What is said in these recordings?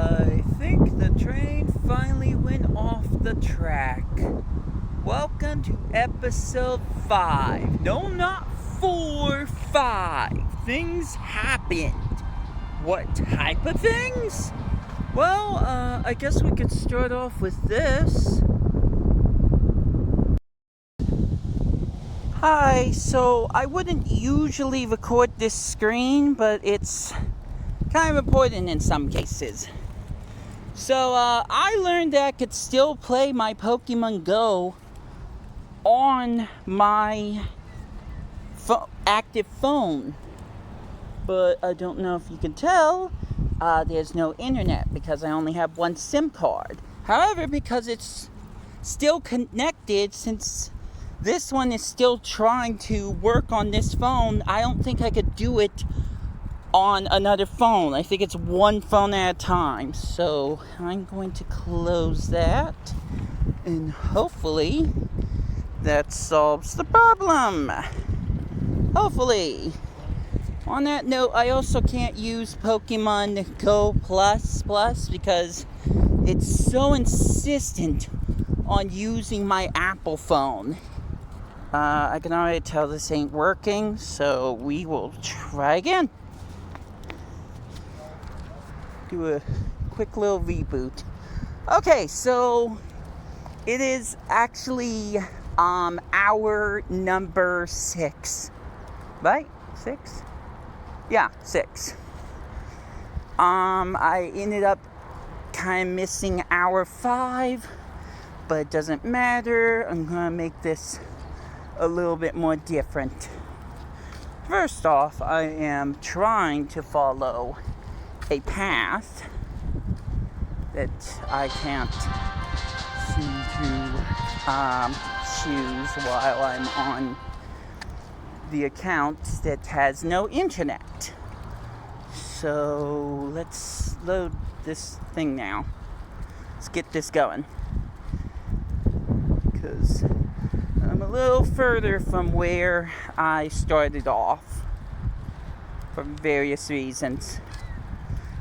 I think the train finally went off the track. Welcome to episode 5. No, not 4, 5. Things happened. What type of things? Well, I guess we could start off with this. Hi, so I wouldn't usually record this screen, but it's kind of important in some cases. So, I learned that I could still play my Pokemon Go on my active phone. But I don't know if you can tell, there's no internet because I only have one SIM card. However, because it's still connected, since this one is still trying to work on this phone, I don't think I could do it on another phone. I think it's one phone at a time. So I'm going to close that, and hopefully that solves the problem. Hopefully. On that note, I also can't use Pokemon Go Plus because it's so insistent on using my Apple phone. I can already tell this ain't working, so we will try again. Do a quick little reboot. Okay, so it is actually hour number 6. Right? 6? Yeah, 6. I ended up kind of missing hour 5, but it doesn't matter. I'm gonna make this a little bit more different. First off, I am trying to follow a path that I can't seem to choose while I'm on the account that has no internet. So let's load this thing now. Let's get this going, because I'm a little further from where I started off for various reasons,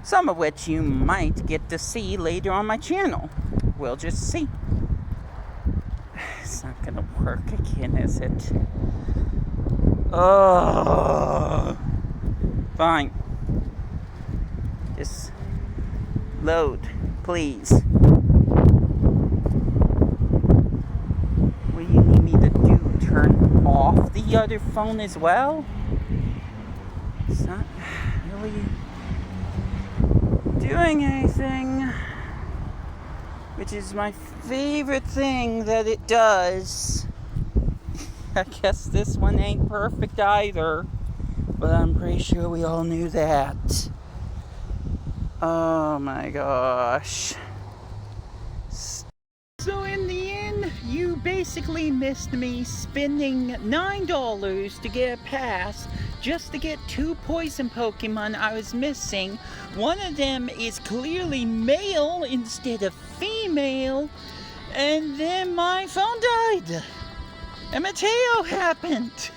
some of which you might get to see later on my channel. We'll just see. It's not gonna work again, is it? Oh, fine. Just load, please. What do you need me to do? Turn off the other phone as well? It's not really doing anything, which is my favorite thing that it does. I guess this one ain't perfect either, but I'm pretty sure we all knew that. Oh my gosh. So in the end, you basically missed me spending $9 to get a pass just to get 2 poison Pokemon I was missing. One of them is clearly male instead of female, and then my phone died. And Mateo happened.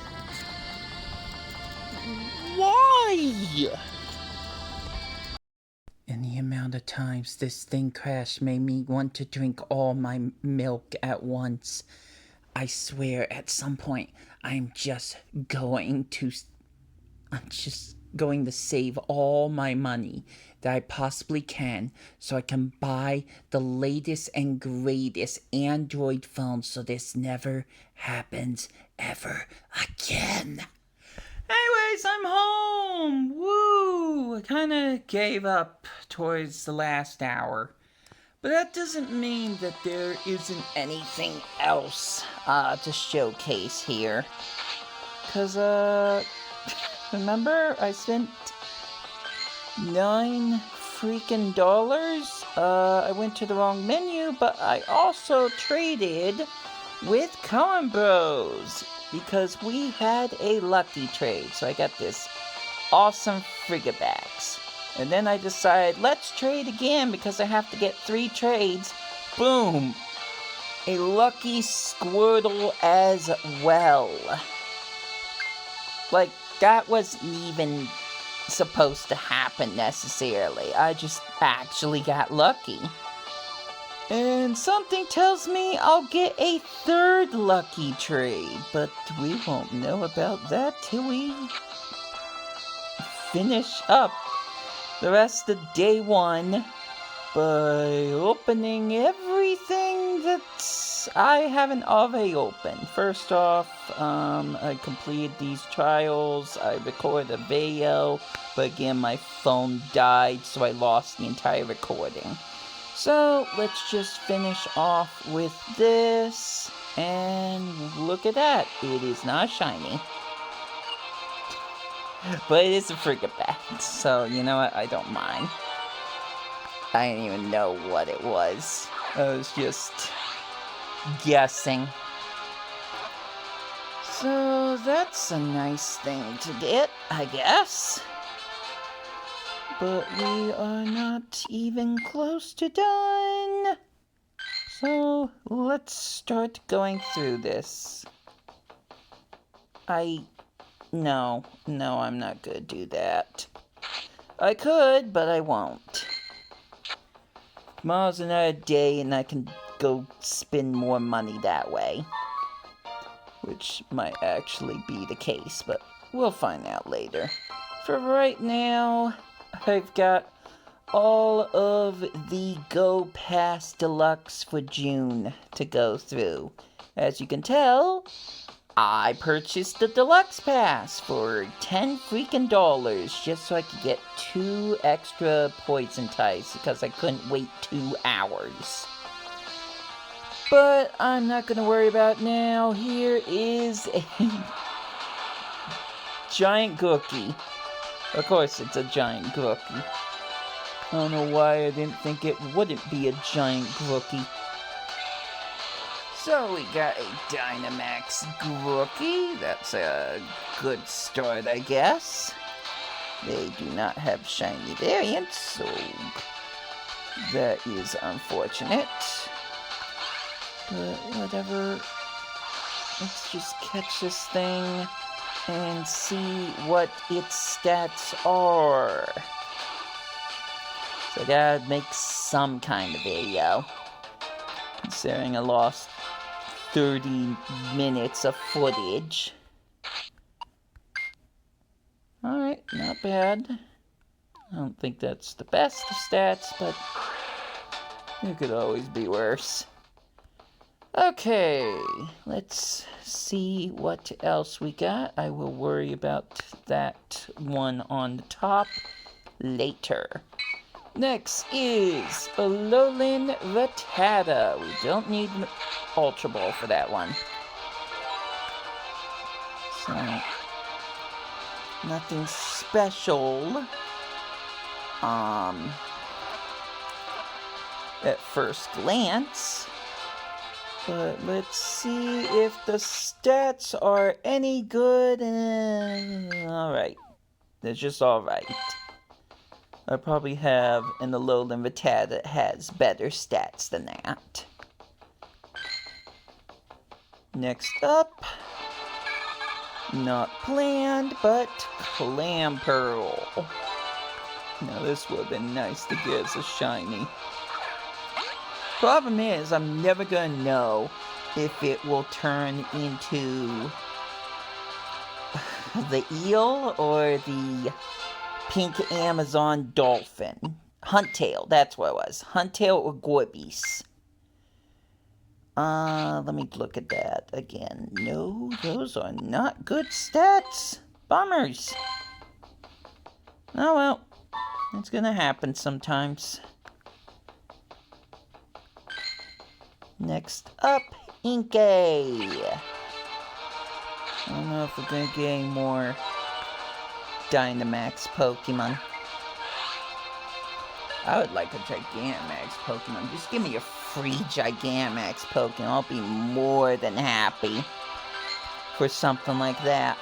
Why? And the amount of times this thing crashed made me want to drink all my milk at once. I swear, at some point, I'm just going to save all my money that I possibly can, so I can buy the latest and greatest Android phone, so this never happens ever again. Anyways, I'm home! Woo! I kinda gave up towards the last hour. But that doesn't mean that there isn't anything else to showcase here. Cause, remember, I spent $9 freaking dollars. I went to the wrong menu, but I also traded with Coen Bros, because we had a lucky trade. So I got this awesome Frigibax. And then I decided, let's trade again because I have to get 3 trades. Boom! A lucky Squirtle as well. Like, that wasn't even supposed to happen necessarily. I just actually got lucky. And something tells me I'll get a third lucky trade, but we won't know about that till we finish up the rest of day one by opening everything that I haven't already opened. First off, I completed these trials. I recorded a video, but again, my phone died, so I lost the entire recording. So, let's just finish off with this, and look at that. It is not shiny. But it is a frigate bat, so you know what, I don't mind. I didn't even know what it was. I was just guessing. So that's a nice thing to get, I guess. But we are not even close to done. So let's start going through this. No, I'm not gonna do that. I could, but I won't. Tomorrow's another day and I can go spend more money that way. Which might actually be the case, but we'll find out later. For right now, I've got all of the Go Pass Deluxe for June to go through. As you can tell, I purchased the Deluxe Pass for $10 freaking just so I could get 2 extra poison types because I couldn't wait 2 hours. But I'm not going to worry about it now. Here is a giant cookie. Of course it's a giant cookie. I don't know why I didn't think it wouldn't be a giant cookie. So we got a Dynamax Grookie. That's a good start, I guess. They do not have shiny variants, so that is unfortunate. But whatever. Let's just catch this thing and see what its stats are. So I gotta make some kind of video. Considering I lost 30 minutes of footage. Alright, not bad. I don't think that's the best of stats, but it could always be worse. Okay, let's see what else we got. I will worry about that one on the top later. Next is Alolan Rattata. We don't need Ultra Ball for that one. So, nothing special. At first glance. But let's see if the stats are any good. Alright. They're just alright. I probably have an Alolan Rattata that has better stats than that. Next up. Not planned, but Clam Pearl. Now this would have been nice to get as a shiny. Problem is, I'm never gonna know if it will turn into the eel or the pink Amazon dolphin. Huntail, that's what it was. Huntail or Gorbis. Let me look at that again. No, those are not good stats. Bummers. Oh well, it's gonna happen sometimes. Next up, Inkay. I don't know if we're gonna get any more Dynamax Pokemon. I would like a Gigantamax Pokemon. Just give me a free Gigantamax Pokemon. I'll be more than happy for something like that.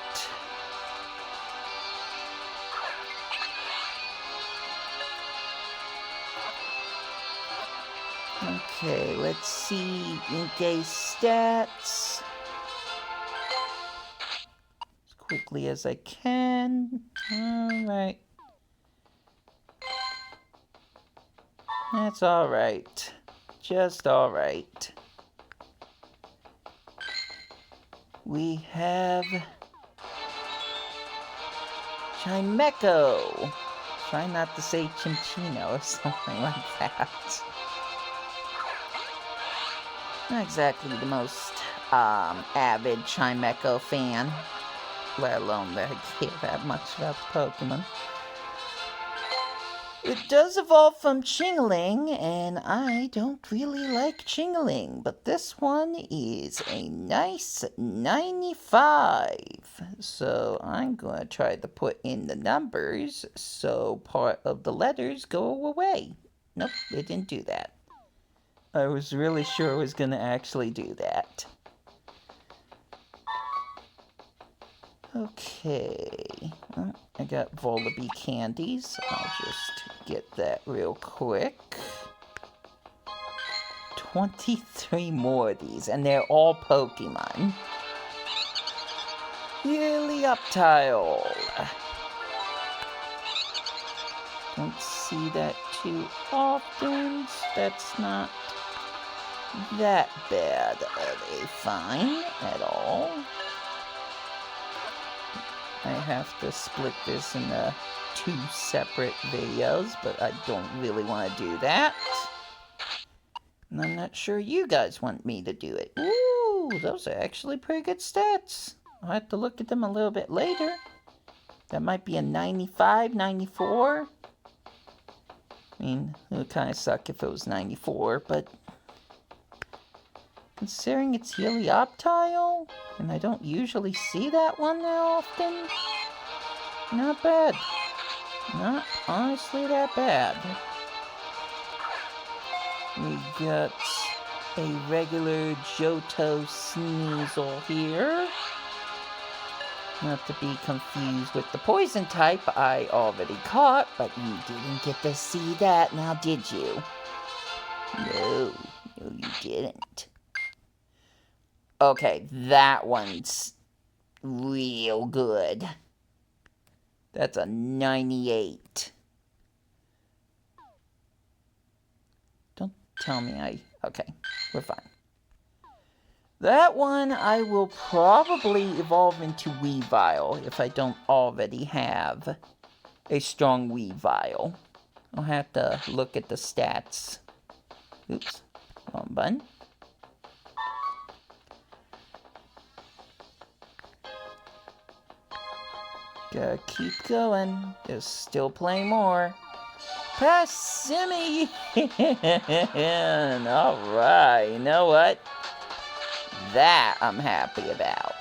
Okay, let's see Inkay's stats as quickly as I can. Alright, That's alright. Just alright. We have Chimeco. Try not to say Chinchino or something like that. Not exactly the most avid Chimeco fan, let alone that I care that much about the Pokemon. It does evolve from Chingling, and I don't really like Chingling, but this one is a nice 95. So I'm going to try to put in the numbers so part of the letters go away. Nope, it didn't do that. I was really sure it was going to actually do that. Okay, well, I got Volibee candies. I'll just get that real quick. 23 more of these, and they're all Pokemon. Helioptile. Don't see that too often. That's not that bad of a find at all. I have to split this into 2 separate videos, but I don't really want to do that. And I'm not sure you guys want me to do it. Ooh, those are actually pretty good stats. I'll have to look at them a little bit later. That might be a 95, 94. I mean, it would kind of suck if it was 94, but considering it's Helioptile, and I don't usually see that one that often, not bad. Not honestly that bad. We got a regular Johto Sneasel here. Not to be confused with the poison type I already caught, but you didn't get to see that now, did you? No, you didn't. Okay, that one's real good. That's a 98. Don't tell me okay, we're fine. That one I will probably evolve into Weavile if I don't already have a strong Weavile. I'll have to look at the stats. Oops, wrong button. Gotta keep going. There's still plenty more. Passimian! Alright, you know what? That I'm happy about.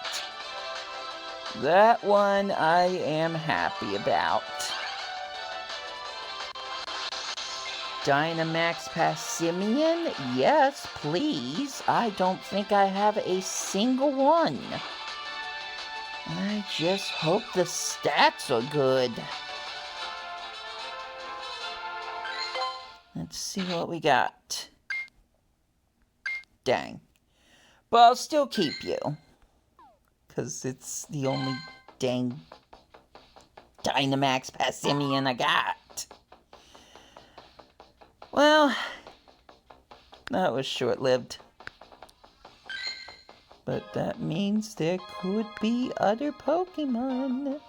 That one I am happy about. Dynamax Passimian? Yes, please. I don't think I have a single one. I just hope the stats are good. Let's see what we got. Dang. But I'll still keep you. Because it's the only dang Dynamax Passimian I got. Well, that was short-lived. But that means there could be other Pokemon.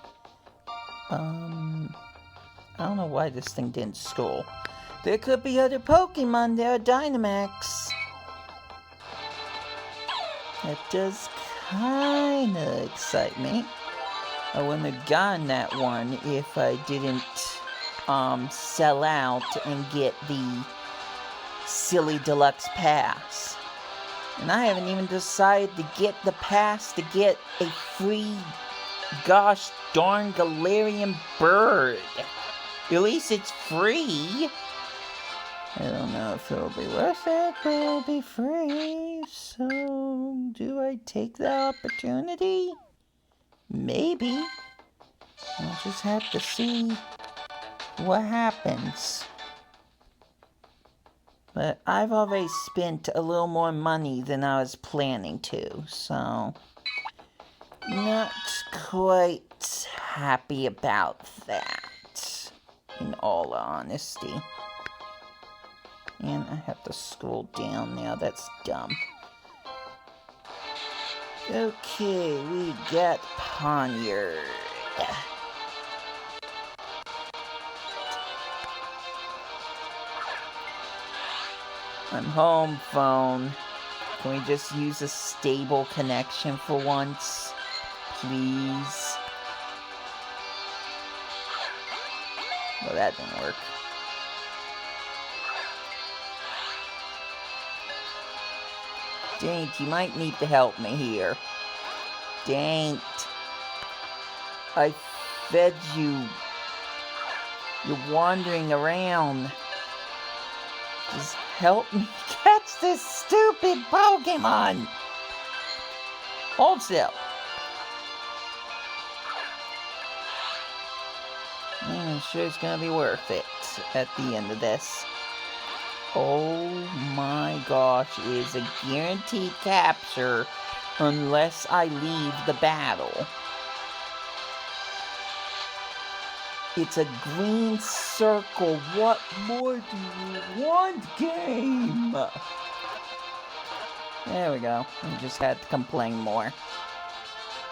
I don't know why this thing didn't scroll. There could be other Pokemon that are Dynamax. That does kinda excite me. I wouldn't have gotten that one if I didn't sell out and get the silly deluxe pass. And I haven't even decided to get the pass to get a free gosh darn Galarian bird. At least it's free. I don't know if it'll be worth it, but it'll be free. So, do I take the opportunity? Maybe. I'll just have to see what happens. But I've already spent a little more money than I was planning to, so not quite happy about that, in all honesty. And I have to scroll down now. That's dumb. Okay, we got Poniard. I'm home, phone. Can we just use a stable connection for once? Please? Well, that didn't work. Daint, you might need to help me here. Daint. I fed you. You're wandering around. Just help me catch this stupid Pokemon! Hold still. I'm sure it's gonna be worth it at the end of this. Oh my gosh, it is a guaranteed capture unless I leave the battle. It's a green circle. What more do you want, game? There we go. I just had to complain more.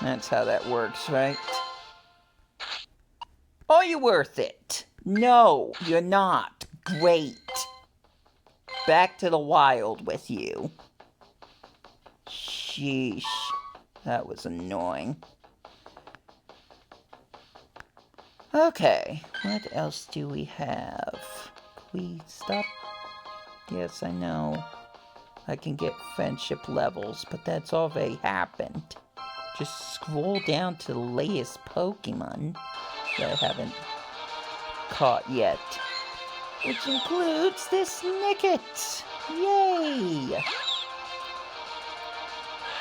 That's how that works, right? Are you worth it? No, you're not. Great. Back to the wild with you. Sheesh. That was annoying. Okay, what else do we have? Can we stop? Yes, I know. I can get friendship levels, but that's already happened. Just scroll down to the latest Pokemon that I haven't caught yet. Which includes this Nickit! Yay!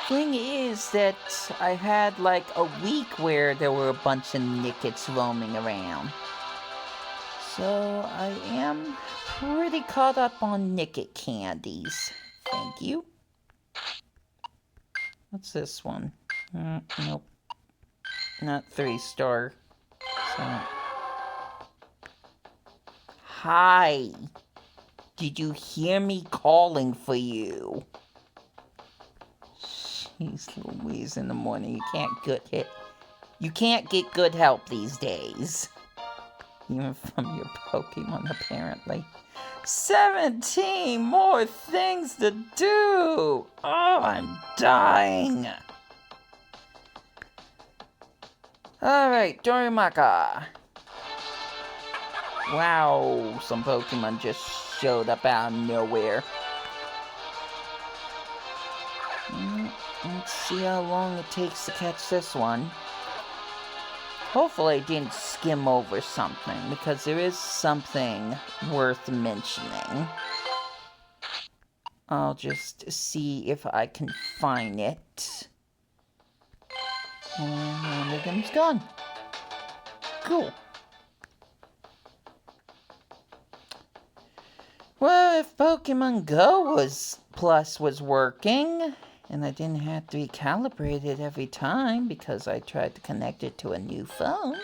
Thing is that I had like a week where there were a bunch of Nickits roaming around. So I am pretty caught up on Nickit candies. Thank you. What's this one? Nope. Not 3-star. So. Hi. Did you hear me calling for you? Jeez Louise, in the morning, you can't get good help these days. Even from your Pokemon, apparently. 17 more things to do! Oh, I'm dying! Alright, Dorimaka. Wow, some Pokemon just showed up out of nowhere. Let's see how long it takes to catch this one. Hopefully I didn't skim over something, because there is something worth mentioning. I'll just see if I can find it. And one of them's gone. Cool. Well, if Pokemon Go was working, and I didn't have to recalibrate it every time because I tried to connect it to a new phone,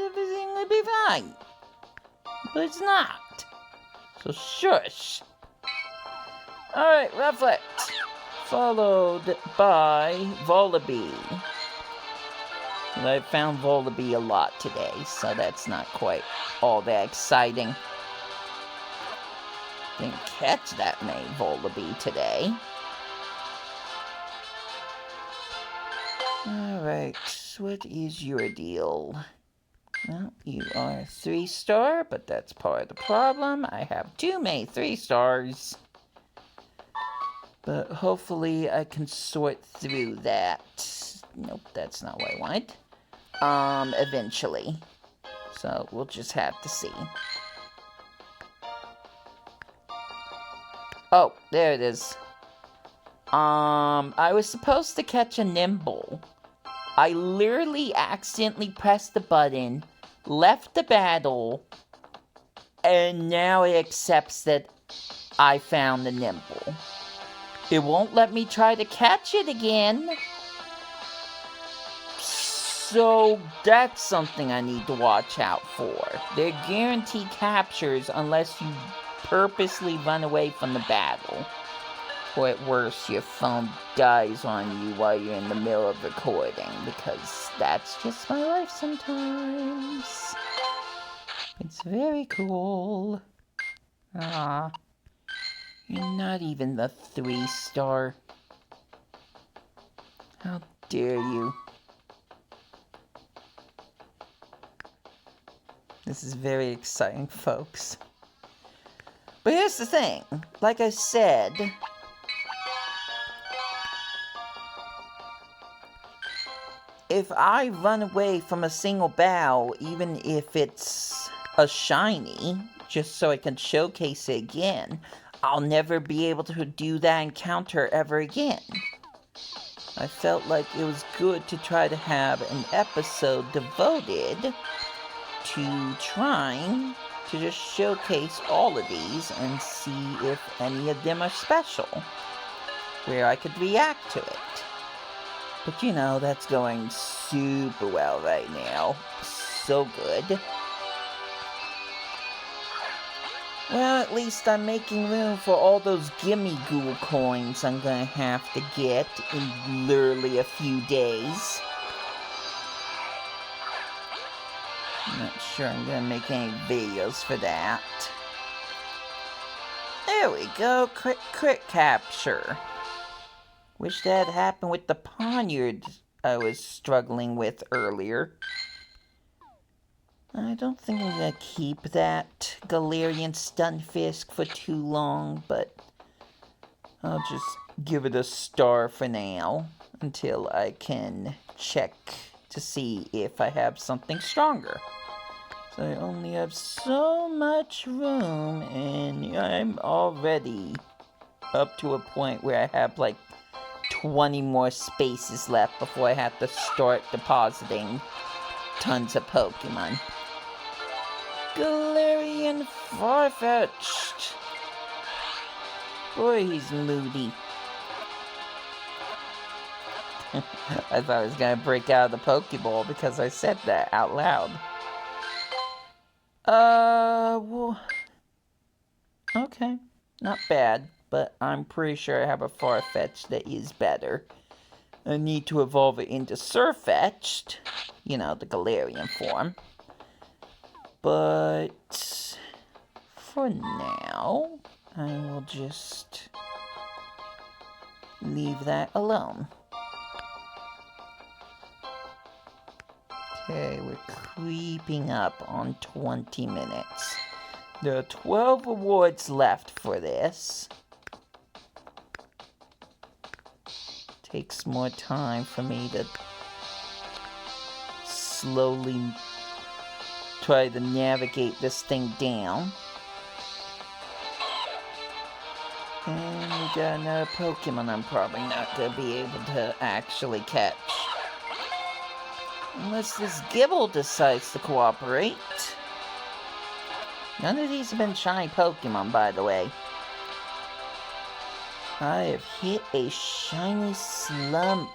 everything would be fine. But it's not. So shush. Alright, Rufflet. Followed by Volibee. And I found Volibee a lot today, so that's not quite all that exciting. Didn't catch that many Volibee today. Alright, what is your deal? Well, you are 3-star, but that's part of the problem. I have too many 3-stars. But hopefully I can sort through that. Nope, that's not what I wanted. Eventually. So, we'll just have to see. Oh, there it is. I was supposed to catch a Nimble. I literally accidentally pressed the button, left the battle, and now it accepts that I found the Nimble. It won't let me try to catch it again. So that's something I need to watch out for. They're guaranteed captures unless you purposely run away from the battle. Or at worst, your phone dies on you while you're in the middle of recording, because that's just my life sometimes. It's very cool. Ah, you're not even the 3-star. How dare you? This is very exciting, folks. But here's the thing. Like I said, if I run away from a single battle, even if it's a shiny, just so I can showcase it again, I'll never be able to do that encounter ever again. I felt like it was good to try to have an episode devoted to trying to just showcase all of these and see if any of them are special, where I could react to it. But you know, that's going super well right now. So good. Well, at least I'm making room for all those gimme ghoul coins I'm gonna have to get in literally a few days. I'm not sure I'm gonna make any videos for that. There we go, crit capture. Wish that had happened with the poniard I was struggling with earlier. I don't think I'm gonna keep that Galarian Stunfisk for too long, but I'll just give it a star for now until I can check to see if I have something stronger. So I only have so much room, and I'm already up to a point where I have like 20 more spaces left before I have to start depositing tons of Pokemon. Galarian Farfetch'd. Boy, he's moody. I thought I was gonna break out of the Pokeball because I said that out loud. Well... Okay, not bad, but I'm pretty sure I have a Farfetch'd that is better. I need to evolve it into Surfetch'd, you know, the Galarian form. But for now, I will just leave that alone. Okay, we're creeping up on 20 minutes. There are 12 awards left for this. Takes more time for me to slowly try to navigate this thing down. And we got another Pokemon I'm probably not going to be able to actually catch. Unless this Gibble decides to cooperate. None of these have been shiny Pokemon, by the way. I have hit a shiny slump.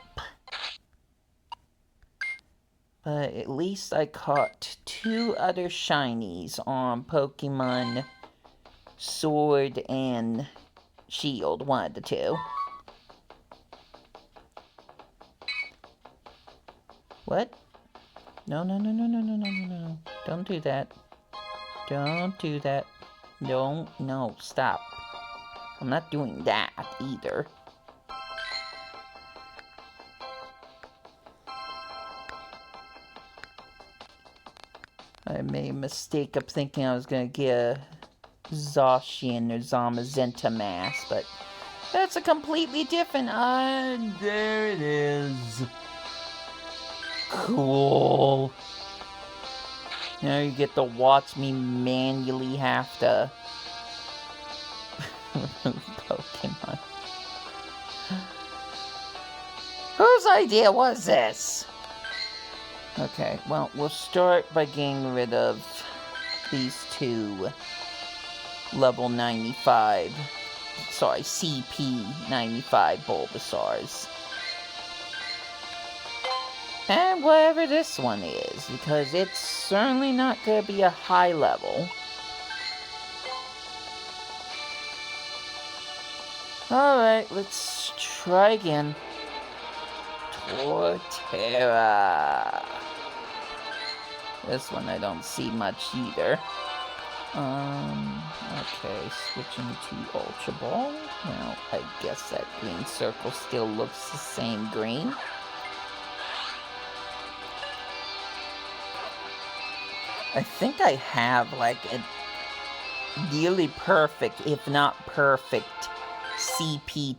But at least I caught 2 other shinies on Pokemon Sword and Shield, one of the 2. What? No. Don't do that. Don't do that. No, stop. I'm not doing that either. I made a mistake of thinking I was gonna get a Zacian or Zamazenta mask, but that's a completely different... there it is. Cool. Now you get to watch me manually have to Pokemon. Whose idea was this? Okay, well, we'll start by getting rid of these 2 level 95, sorry, CP 95 Bulbasaurs. And whatever this one is, because it's certainly not going to be a high level. Alright, let's try again. Torterra. This one I don't see much either. Okay, switching to Ultra Ball. Well, I guess that green circle still looks the same green. I think I have like a nearly perfect, if not perfect, CP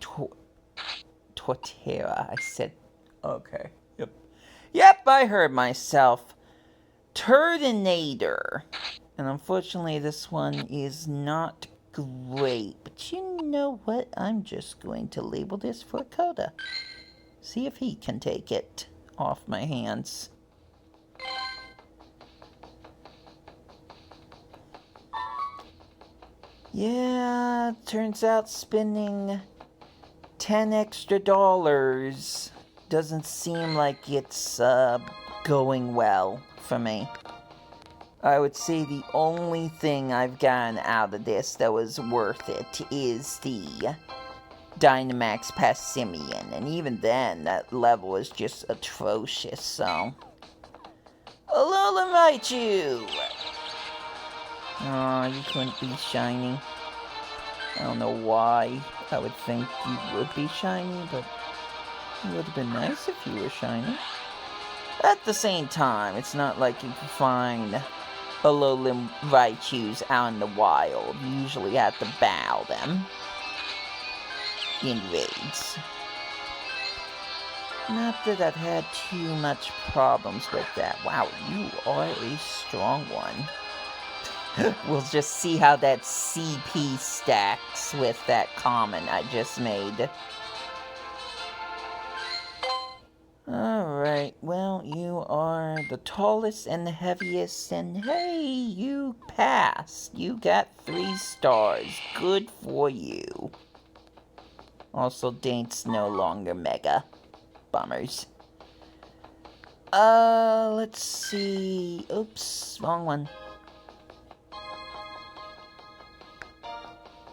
Torterra. I said, okay. Yep, I heard myself. Turdinator. And unfortunately, this one is not great. But you know what? I'm just going to label this for Coda. See if he can take it off my hands. Yeah, turns out spending $10 extra doesn't seem like it's going well for me. I would say the only thing I've gotten out of this that was worth it is the Dynamax Passimian, and even then, that level is just atrocious, so... Alola Raichu! Aw, you couldn't be shiny. I don't know why I would think you would be shiny, but it would have been nice if you were shiny. At the same time, it's not like you can find Alolan Raichus out in the wild. You usually have to battle them in raids. Not that I've had too much problems with that. Wow, you are a strong one. We'll just see how that CP stacks with that common I just made. Alright, well, you are the tallest and the heaviest, and hey, you passed. You got 3 stars. Good for you. Also, Daint's no longer Mega. Bummers. Let's see. Oops, wrong one.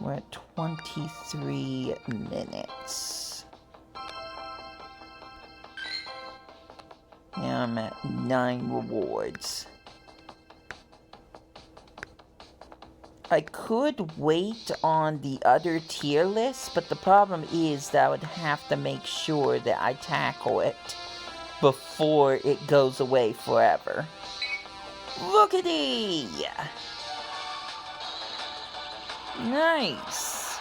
We're at 23 minutes. Now I'm at 9 rewards. I could wait on the other tier list, but the problem is that I would have to make sure that I tackle it before it goes away forever. Lookity! Nice!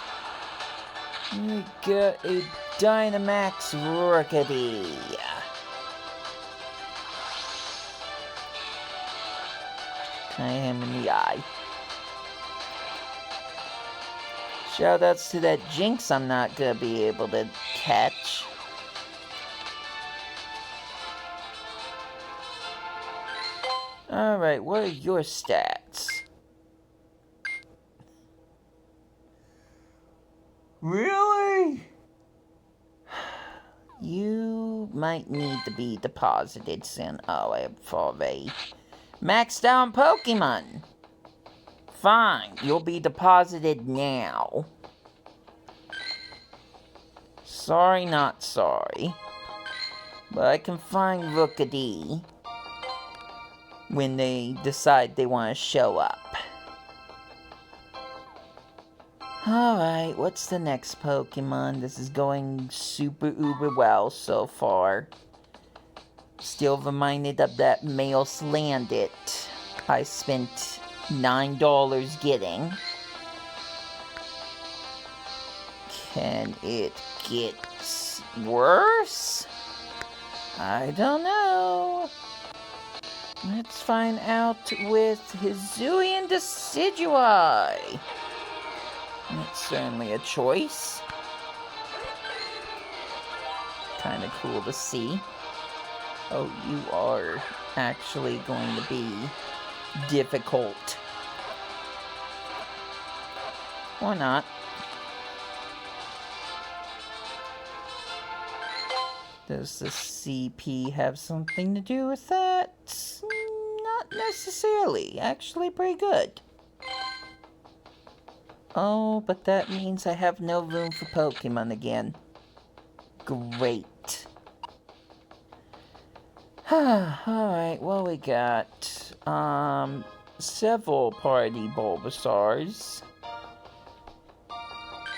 We got a Dynamax Rookity. I am in the eye. Shoutouts to that Jinx I'm not gonna be able to catch. Alright, what are your stats? Really? You might need to be deposited soon. Oh, I have already maxed out Pokemon. Fine, you'll be deposited now. Sorry, not sorry. But I can find Rookity when they decide they want to show up. Alright, what's the next Pokemon? This is going super uber well so far. Still reminded of that male Slandit I spent $9 getting. Can it get worse? I don't know. Let's find out with Hisuian Decidueye. That's certainly a choice. Kinda cool to see. Oh, you are actually going to be difficult. Or not. Does the CP have something to do with that? Not necessarily. Actually, pretty good. Oh, but that means I have no room for Pokemon again. Great. Alright, well, we got, several party Bulbasaurs.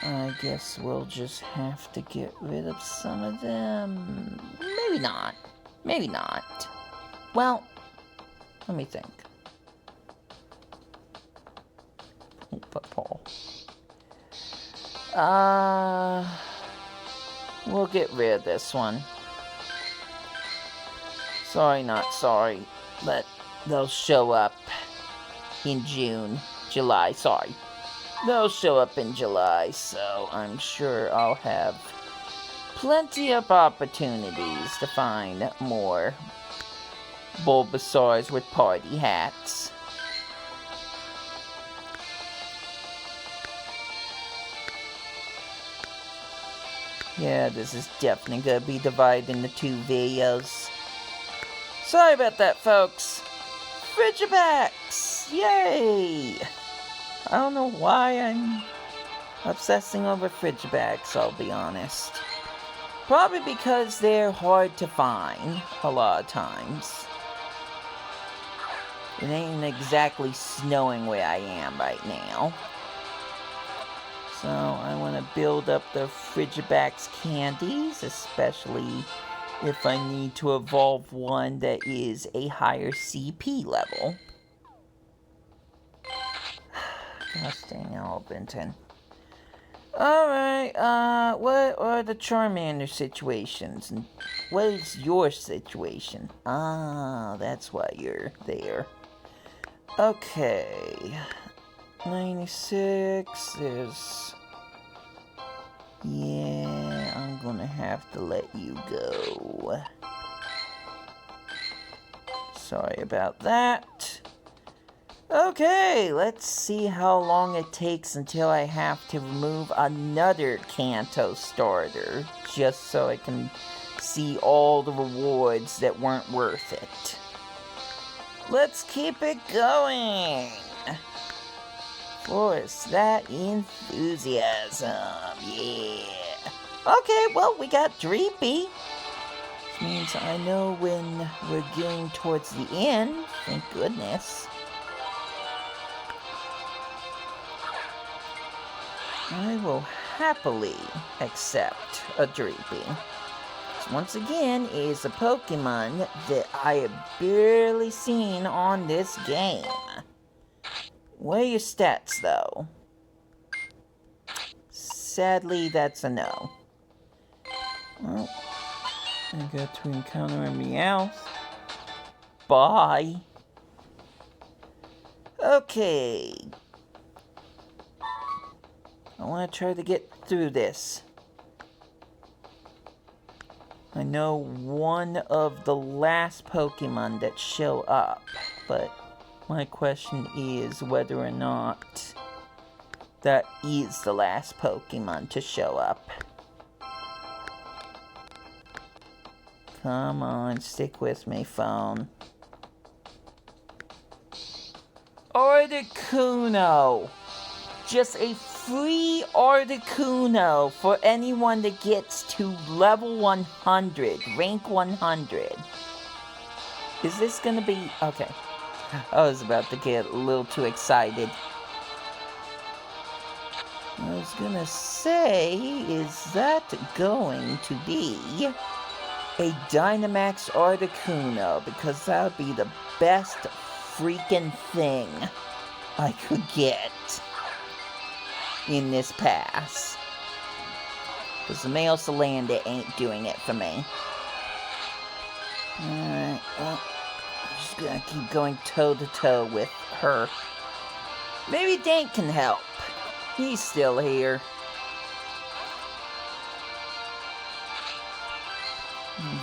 I guess we'll just have to get rid of some of them. Maybe not. Maybe not. Well, let me think. Paul. We'll get rid of this one. Sorry, not sorry, but they'll show up in July, sorry. They'll show up in July, so I'm sure I'll have plenty of opportunities to find more Bulbasaurs with party hats. Yeah, this is definitely gonna be divided into 2 videos. Sorry about that, folks. Frigibax! Yay! I don't know why I'm obsessing over Frigibax, I'll be honest. Probably because they're hard to find a lot of times. It ain't exactly snowing where I am right now. So I want to build up the Frigibax candies, especially if I need to evolve one that is a higher CP level. Gosh dang Albenton. Alright, what are the Charmander situations? And what is your situation? Ah, that's why you're there. Okay. 96 is... Yeah, I'm gonna have to let you go. Sorry about that. Okay, let's see how long it takes until I have to remove another Kanto starter, just so I can see all the rewards that weren't worth it. Let's keep it going! Force that enthusiasm, yeah. Okay, well, we got W2P. Which means I know when we're getting towards the end, thank goodness. I will happily accept a W2P. Once again, is a Pokemon that I have barely seen on this game. What are your stats, though? Sadly, that's a no. Well, I got to encounter a Meowth. Bye. Okay. I want to try to get through this. I know one of the last Pokemon that show up, but my question is whether or not that is the last Pokemon to show up. Come on, stick with me, phone. Articuno! Just a free Articuno for anyone that gets to level 100, rank 100. Is this gonna be... Okay. I was about to get a little too excited. I was gonna say, is that going to be a Dynamax Articuno? Because that would be the best freaking thing I could get in this pass. Because the male Salanda ain't doing it for me. Alright, well, I'm just gonna keep going toe-to-toe with her. Maybe Dank can help. He's still here.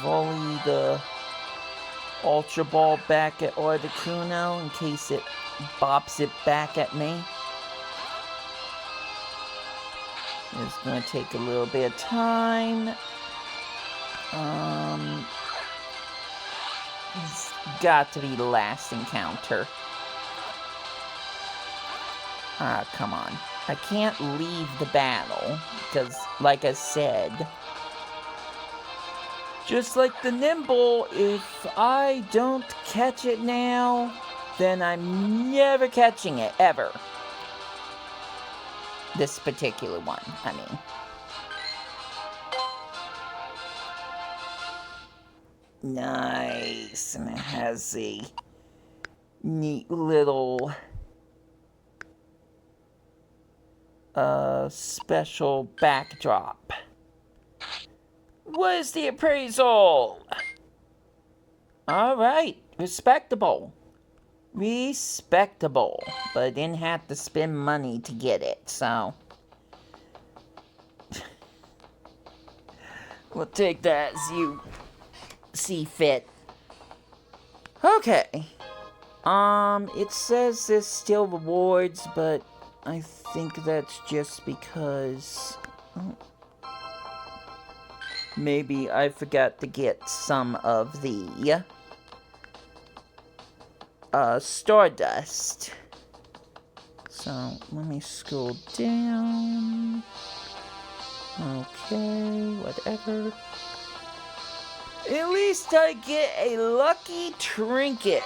Volley the Ultra Ball back at Articuno in case it bops it back at me. It's going to take a little bit of time. It's got to be the last encounter. Ah, come on. I can't leave the battle, because, like I said, just like the Nimble, if I don't catch it now, then I'm never catching it, ever. This particular one, I mean. Nice, and it has a neat little special backdrop. What is the appraisal? Alright, respectable. Respectable. But I didn't have to spend money to get it, so we'll take that as you see fit. Okay. It says there's still rewards, but I think that's just because maybe I forgot to get some of the Stardust. So, let me scroll down. Okay, whatever. At least I get a lucky trinket,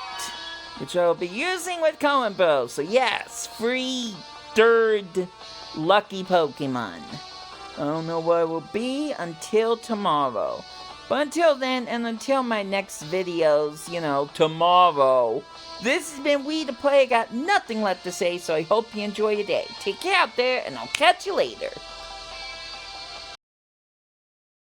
which I'll be using with Cohen Bros. So yes, free third lucky Pokemon. I don't know what it will be until tomorrow. But until then, and until my next videos, you know, tomorrow, this has been We2Play. I got nothing left to say, so I hope you enjoy your day. Take care out there, and I'll catch you later.